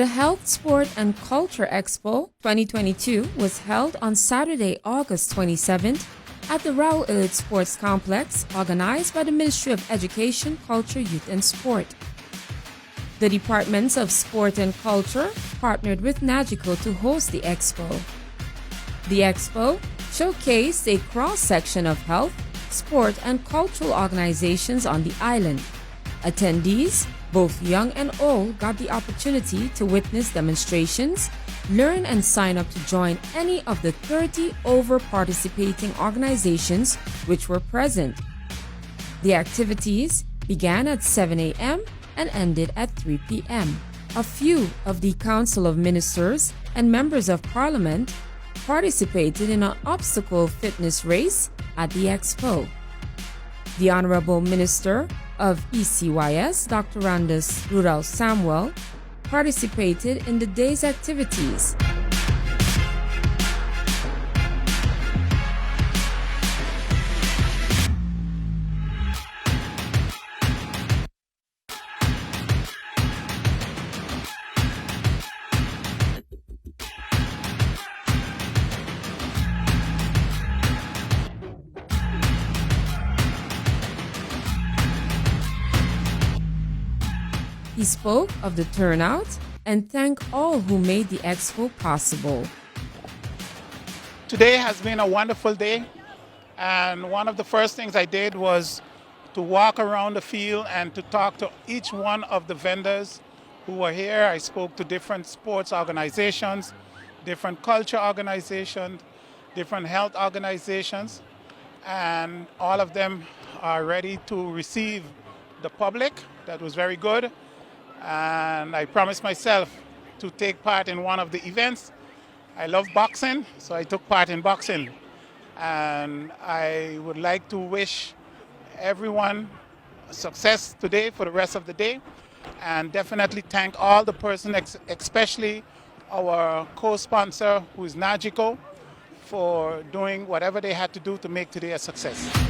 The Health, Sport and Culture Expo 2022 was held on Saturday, August 27th at the Raul Illidge Sports Complex, organized by the Ministry of Education, Culture, Youth and Sport. The Departments of Sport and Culture partnered with NAGICO to host the expo. The expo showcased a cross-section of health, sport and cultural organizations on the island. Attendees, both young and old, got the opportunity to witness demonstrations, learn and sign up to join any of the 30 over participating organizations which were present. The activities began at 7 a.m. and ended at 3 p.m. A few of the Council of Ministers and members of Parliament participated in an obstacle fitness race at the expo. The Honorable Minister of ECYS, Dr. Randus Rudolph Samuel, participated in the day's activities. He spoke of the turnout and thanked all who made the expo possible. Today has been a wonderful day, and one of the first things I did was to walk around the field and to talk to each one of the vendors who were here. I spoke to different sports organizations, different culture organizations, different health organizations, and all of them are ready to receive the public. That was very good. And I promised myself to take part in one of the events. I love boxing, so I took part in boxing. And I would like to wish everyone success today for the rest of the day, and definitely thank all the persons, especially our co-sponsor, who is NAGICO, for doing whatever they had to do to make today a success.